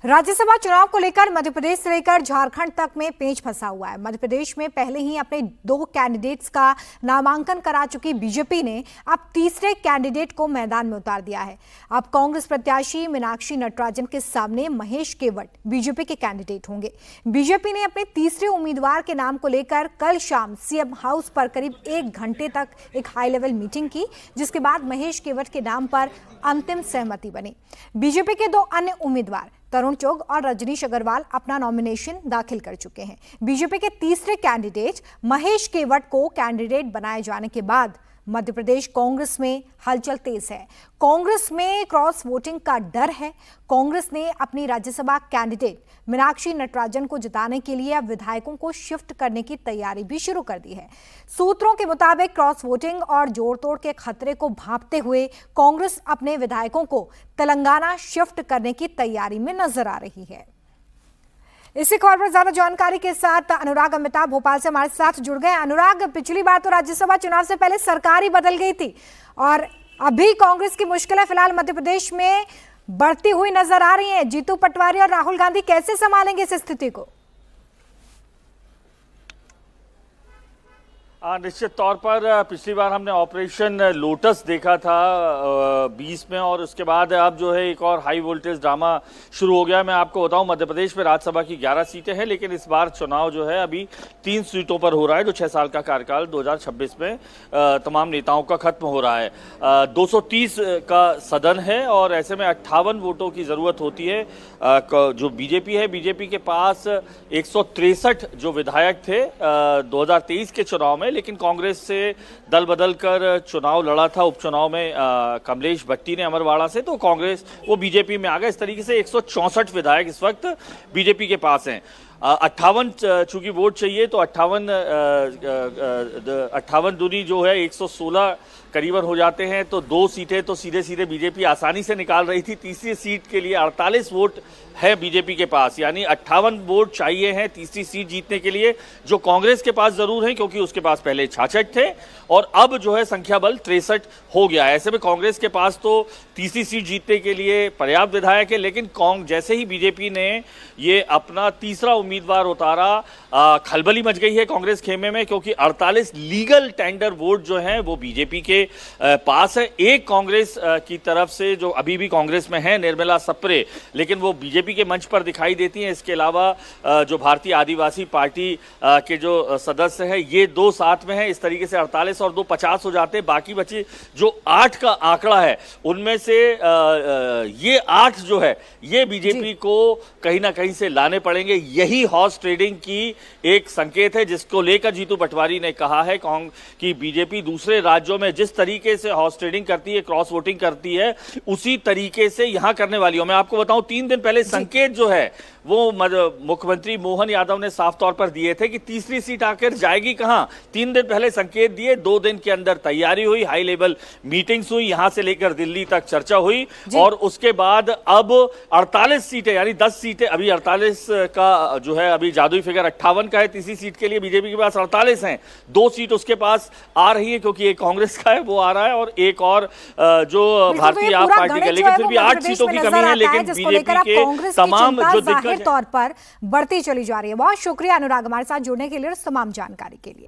राज्यसभा चुनाव को लेकर मध्य प्रदेश से लेकर झारखंड तक में पेंच फंसा हुआ है। मध्य प्रदेश में पहले ही अपने 2 कैंडिडेट्स का नामांकन करा चुकी बीजेपी ने अब तीसरे कैंडिडेट को मैदान में उतार दिया है। अब कांग्रेस प्रत्याशी मीनाक्षी नटराजन के सामने महेश केवट बीजेपी के कैंडिडेट होंगे। बीजेपी ने अपने तीसरे उम्मीदवार के नाम को लेकर कल शाम सीएम हाउस पर करीब 1 घंटे तक एक हाई लेवल मीटिंग की, जिसके बाद महेश केवट के नाम पर अंतिम सहमति बनी। बीजेपी के 2 अन्य उम्मीदवार तरुण चुग और रजनीश अग्रवाल अपना नॉमिनेशन दाखिल कर चुके हैं। बीजेपी के तीसरे कैंडिडेट महेश केवट को कैंडिडेट बनाए जाने के बाद मध्य प्रदेश कांग्रेस में हलचल तेज है। कांग्रेस में क्रॉस वोटिंग का डर है। कांग्रेस ने अपनी राज्यसभा कैंडिडेट मीनाक्षी नटराजन को जिताने के लिए अब विधायकों को शिफ्ट करने की तैयारी भी शुरू कर दी है। सूत्रों के मुताबिक क्रॉस वोटिंग और जोड़-तोड़ के खतरे को भांपते हुए कांग्रेस अपने विधायकों को तेलंगाना शिफ्ट करने की तैयारी में नजर आ रही है। इसी खबर पर ज्यादा जानकारी के साथ अनुराग अमिताभ भोपाल से हमारे साथ जुड़ गए। अनुराग, पिछली बार तो राज्यसभा चुनाव से पहले सरकार ही बदल गई थी और अभी कांग्रेस की मुश्किलें फिलहाल मध्य प्रदेश में बढ़ती हुई नजर आ रही हैं। जीतू पटवारी और राहुल गांधी कैसे संभालेंगे इस स्थिति को? निश्चित तौर पर पिछली बार हमने ऑपरेशन लोटस देखा था 20 में, और उसके बाद अब जो है एक और हाई वोल्टेज ड्रामा शुरू हो गया। मैं आपको बताऊं, मध्य प्रदेश में राज्यसभा की 11 सीटें हैं, लेकिन इस बार चुनाव जो है अभी 3 सीटों पर हो रहा है, जो 6 साल का कार्यकाल 2026 में तमाम नेताओं का खत्म हो रहा है। 230 का सदन है और ऐसे में 58 वोटों की जरूरत होती है। जो बीजेपी है, बीजेपी के पास 163 जो विधायक थे 2023 के चुनाव में, लेकिन कांग्रेस से दल बदल कर चुनाव लड़ा था उपचुनाव में कमलेश भट्टी ने अमरवाड़ा से, तो कांग्रेस वो बीजेपी में आ गया। इस तरीके से 164 विधायक इस वक्त बीजेपी के पास हैं। 58 चूंकि वोट चाहिए तो 58 दूनी जो है 116 करीबन हो जाते हैं, तो 2 सीटें तो सीधे सीधे बीजेपी आसानी से निकाल रही थी। तीसरी सीट के लिए 48 वोट है बीजेपी के पास, यानी 58 वोट चाहिए हैं तीसरी सीट जीतने के लिए, जो कांग्रेस के पास जरूर है क्योंकि उसके पास पहले 66 थे और अब जो है संख्या बल 63 हो गया है। ऐसे में कांग्रेस के पास तो तीसरी सीट जीतने के लिए पर्याप्त विधायक है, लेकिन जैसे ही बीजेपी ने ये अपना तीसरा उम्मीदवार उतारा, खलबली मच गई है कांग्रेस खेमे में, क्योंकि 48 लीगल टेंडर वोट जो हैं वो बीजेपी के पास है। एक कांग्रेस की तरफ से जो अभी भी कांग्रेस में है निर्मला सप्रे, लेकिन वो बीजेपी के मंच पर दिखाई देती हैं। इसके अलावा जो भारतीय आदिवासी पार्टी के जो सदस्य हैं ये 2 साथ में हैं। इस तरीके से 48 और 2 50 हो जाते हैं। बाकी बचे जो 8 का आंकड़ा है, उनमें से ये 8 जो है ये बीजेपी को कहीं ना कहीं से लाने पड़ेंगे। यही हॉर्स ट्रेडिंग की एक संकेत है, जिसको लेकर जीतू पटवारी ने कहा है कि बीजेपी दूसरे राज्यों में जिस तरीके से हॉर्स ट्रेडिंग करती है, क्रॉस वोटिंग करती है, उसी तरीके से यहां करने वाली हो। मैं आपको बताऊं, 3 दिन पहले संकेत जो है वो मुख्यमंत्री मोहन यादव ने साफ तौर पर दिए थे कि तीसरी सीट आकर जाएगी कहां। 3 दिन पहले संकेत दिए, 2 दिन के अंदर तैयारी हुई, हाई लेवल मीटिंग्स हुई, यहां से लेकर दिल्ली तक चर्चा हुई और उसके बाद अब 48 सीटें यानी 10 सीटें, अभी 48 का जो है अभी जादुई फिगर 58 का है तीसरी सीट के लिए, बीजेपी के पास 48 हैं। 2 सीट उसके पास आ रही है क्योंकि एक कांग्रेस का है वो आ रहा है और एक और जो भारतीय आप पार्टी का, लेकिन फिर भी 8 सीटों की कमी है, लेकिन बीजेपी के तमाम जो दिक्कत तौर पर बढ़ती चली जा रही है। बहुत शुक्रिया अनुराग हमारे साथ जुड़ने के लिए और तमाम जानकारी के लिए।